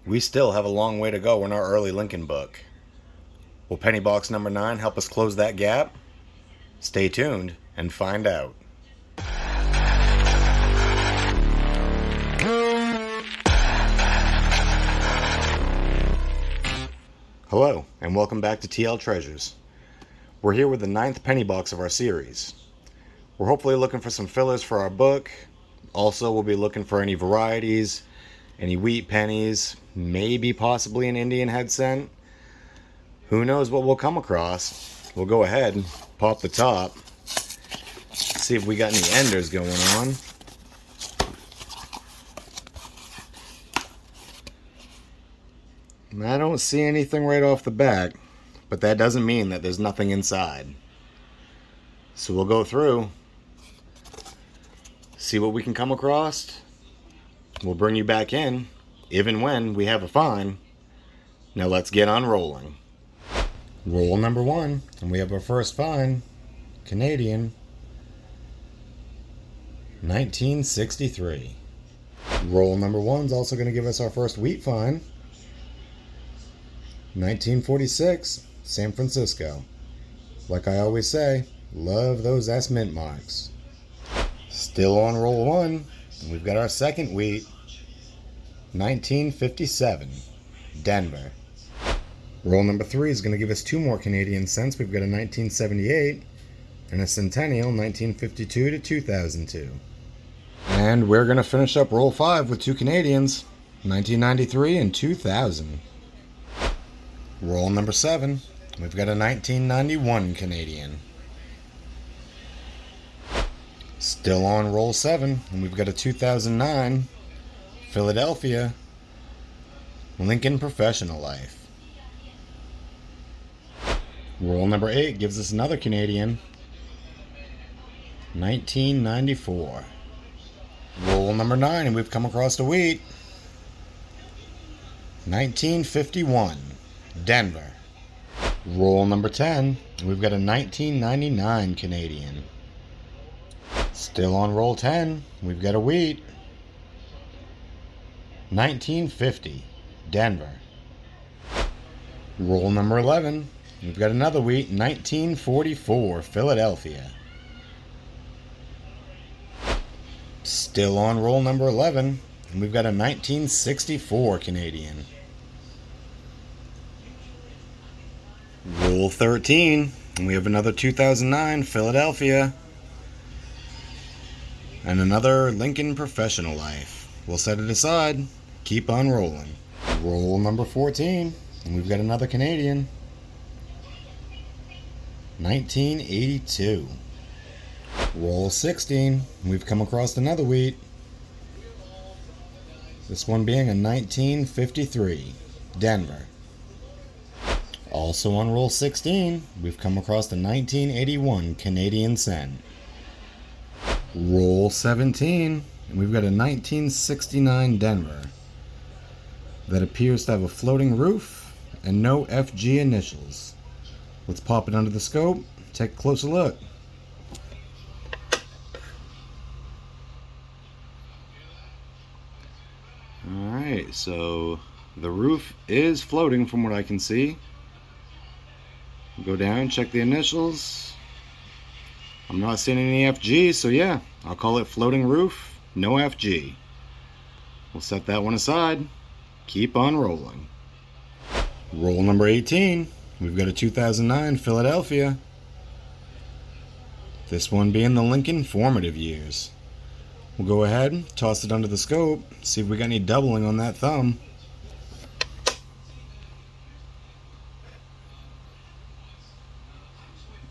We still have a long way to go in our early Lincoln book. Will penny box number 9 help us close that gap? Stay tuned and find out. Hello, and welcome back to TL Treasures. We're here with the 9th penny box of our series. We're hopefully looking for some fillers for our book. Also, we'll be looking for any varieties, any wheat pennies, maybe possibly an Indian head cent. Who knows what we'll come across. We'll go ahead and pop the top, see if we got any enders going on. I don't see anything right off the bat, but that doesn't mean that there's nothing inside. So we'll go through, see what we can come across. We'll bring you back in, if and when we have a find. Now let's get on rolling. Roll number 1, and we have our first find, Canadian, 1963. Roll number 1 is also going to give us our first wheat find, 1946, San Francisco. Like I always say, love those S mint marks. Still on roll 1, and we've got our second wheat, 1957, Denver. Roll number 3 is going to give us 2 more Canadian cents. We've got a 1978 and a Centennial, 1952 to 2002. And we're going to finish up roll 5 with 2 Canadians, 1993 and 2000. Roll number 7, we've got a 1991 Canadian. Still on roll 7, and we've got a 2009 Philadelphia Lincoln Professional Life. Roll number 8 gives us another Canadian, 1994. Roll number 9, and we've come across a wheat, 1951, Denver. Roll number 10, and we've got a 1999 Canadian. Still on roll 10, we've got a wheat, 1950, Denver. Roll number 11, we've got another wheat, 1944, Philadelphia. Still on roll number 11, and we've got a 1964 Canadian. Roll 13, and we have another 2009 Philadelphia. And another Lincoln Professional Life. We'll set it aside. Keep on rolling. Roll number 14, and we've got another Canadian, 1982. Roll 16, and we've come across another wheat. This one being a 1953, Denver. Also on roll 16, we've come across the 1981 Canadian cent. Roll 17, and we've got a 1969 Denver that appears to have a floating roof and no FG initials. Let's pop it under the scope, take a closer look. Alright, so the roof is floating from what I can see. Go down, check the initials. I'm not seeing any FG, so yeah, I'll call it floating roof, no FG. We'll set that one aside. Keep on rolling. Roll number 18, we've got a 2009 Philadelphia. This one being the Lincoln formative years. We'll go ahead, toss it under the scope, see if we got any doubling on that thumb.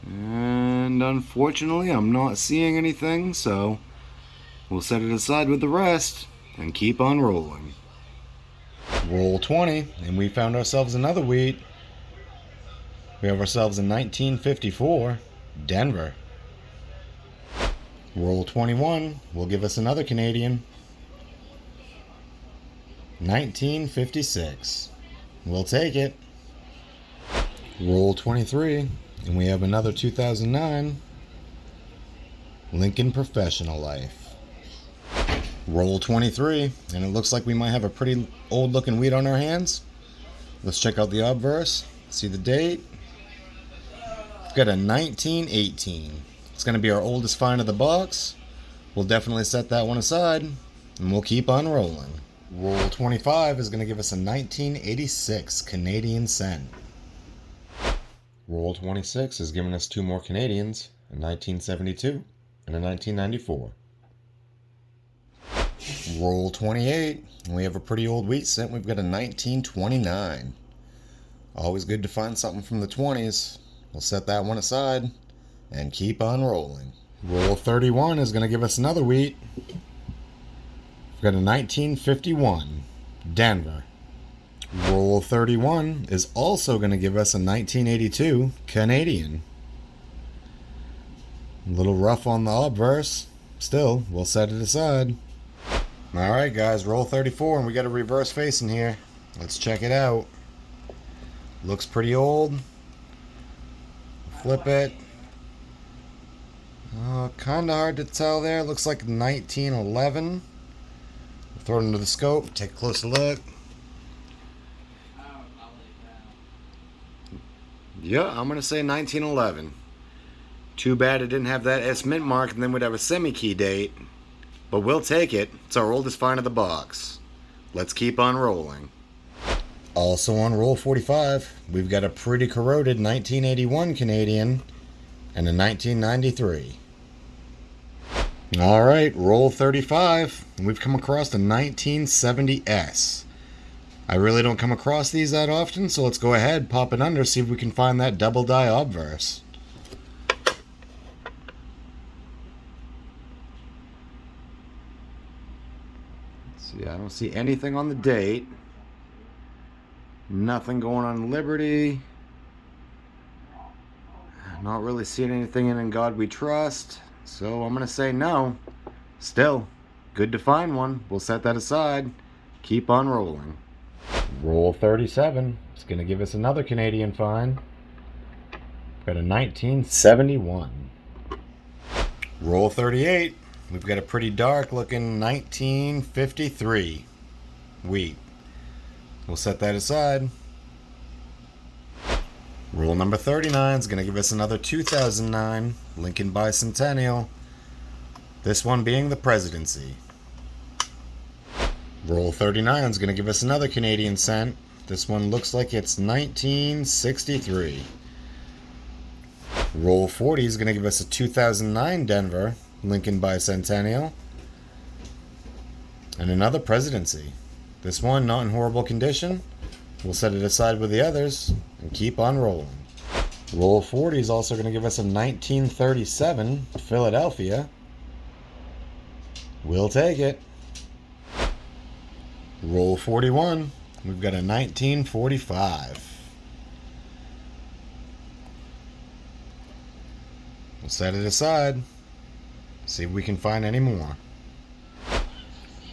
And unfortunately, I'm not seeing anything, so we'll set it aside with the rest and keep on rolling. Roll 20, and we found ourselves another wheat. We have ourselves a 1954 Denver. Roll 21 will give us another Canadian, 1956. We'll take it. Roll 23, and we have another 2009 Lincoln Professional Life. Roll 23, and it looks like we might have a pretty old looking wheat on our hands. Let's check out the obverse, see the date. We've got a 1918. It's going to be our oldest find of the box. We'll definitely set that one aside, and we'll keep on rolling. Roll 25 is going to give us a 1986 Canadian cent. Roll 26 is giving us two more Canadians, a 1972 and a 1994. Roll 28, and we have a pretty old wheat cent. We've got a 1929. Always good to find something from the 20s. We'll set that one aside and keep on rolling. Roll 31 is going to give us another wheat. We've got a 1951 Denver. Roll 31 is also going to give us a 1982 Canadian. A little rough on the obverse. Still, we'll set it aside. Alright guys, roll 34, and we got a reverse facing here. Let's check it out. Looks pretty old. Flip it. Kinda hard to tell there. Looks like 1911. Throw it into the scope, take a closer look. Yeah, I'm going to say 1911. Too bad it didn't have that S mint mark, and then we'd have a semi-key date. But we'll take it. It's our oldest find of the box. Let's keep on rolling. Also on roll 45, we've got a pretty corroded 1981 Canadian and a 1993. Alright, roll 35. We've come across a 1970S. I really don't come across these that often, so let's go ahead, pop it under, see if we can find that double die obverse. See, I don't see anything on the date. Nothing going on Liberty. Not really seeing anything in God We Trust. So I'm going to say no. Still, good to find one. We'll set that aside. Keep on rolling. Roll 37. It's going to give us another Canadian find. Got a 1971. Roll 38. We've got a pretty dark looking 1953 wheat. We'll set that aside. Roll number 39 is going to give us another 2009 Lincoln Bicentennial. This one being the Presidency. Roll 39 is going to give us another Canadian cent. This one looks like it's 1963. Roll 40 is going to give us a 2009 Denver Lincoln Bicentennial, and another Presidency. This one not in horrible condition. We'll set it aside with the others and keep on rolling. Roll 40 is also going to give us a 1937 Philadelphia. We'll take it. Roll 41. We've got a 1945. We'll set it aside. See if we can find any more.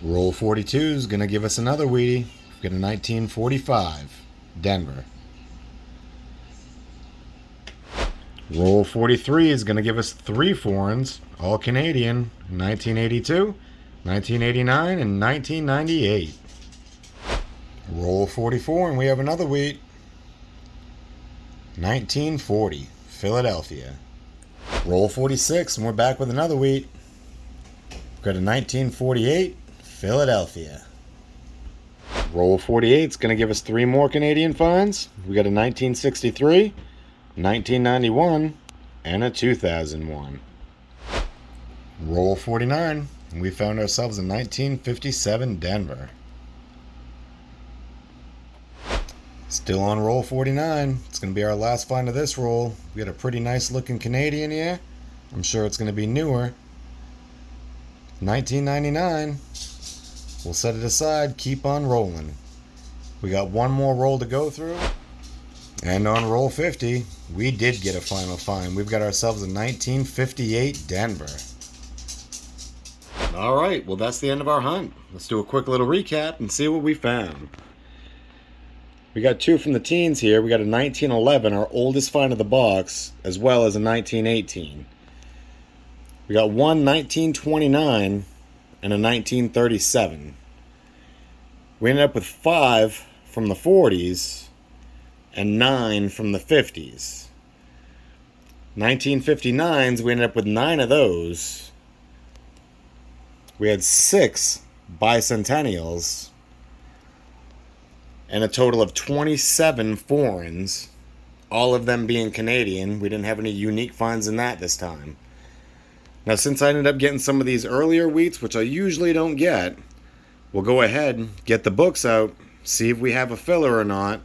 Roll 42 is going to give us another wheatie. We've got a 1945 Denver. Roll 43 is going to give us three foreigns, all Canadian, 1982, 1989, and 1998. Roll 44, and we have another wheat. 1940 Philadelphia. Roll 46, and we're back with another wheat. We've got a 1948 Philadelphia. Roll 48 is going to give us three more Canadian finds. We got a 1963, 1991, and a 2001. Roll 49, and we found ourselves a 1957 Denver. Still on roll 49. It's going to be our last find of this roll. We got a pretty nice looking Canadian here. I'm sure it's going to be newer. 1999. We'll set it aside. Keep on rolling. We got one more roll to go through. And on roll 50, we did get a final find. We've got ourselves a 1958 Denver. Alright, well that's the end of our hunt. Let's do a quick little recap and see what we found. We got two from the teens here. We got a 1911, our oldest find of the box, as well as a 1918. We got one 1929, and a 1937. We ended up with 5 from the 40s and 9 from the 50s. 1959s, we ended up with 9 of those. We had 6 bicentennials and a total of 27 foreigns, all of them being Canadian. We didn't have any unique finds in that this time. Now, since I ended up getting some of these earlier wheats, which I usually don't get, we'll go ahead, get the books out, see if we have a filler or not.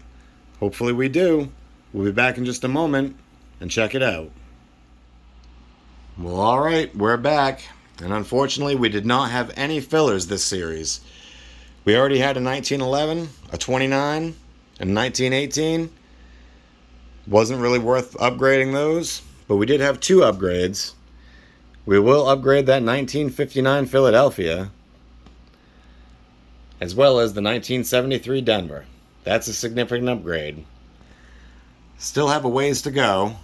Hopefully we do. We'll be back in just a moment and check it out. Well, alright, we're back. And unfortunately, we did not have any fillers this series. We already had a 1911, a 29, and 1918. Wasn't really worth upgrading those, but we did have 2 upgrades. We will upgrade that 1959 Philadelphia, as well as the 1973 Denver. That's a significant upgrade. Still have a ways to go.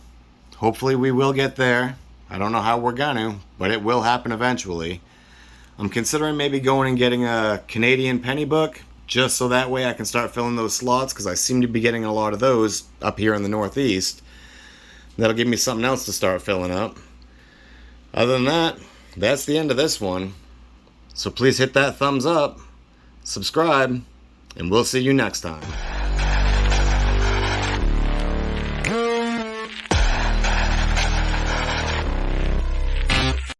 Hopefully we will get there. I don't know how we're gonna, but it will happen eventually. I'm considering maybe going and getting a Canadian penny book, just so that way I can start filling those slots, because I seem to be getting a lot of those up here in the Northeast. That'll give me something else to start filling up. Other than that, that's the end of this one. So please hit that thumbs up, subscribe, and we'll see you next time.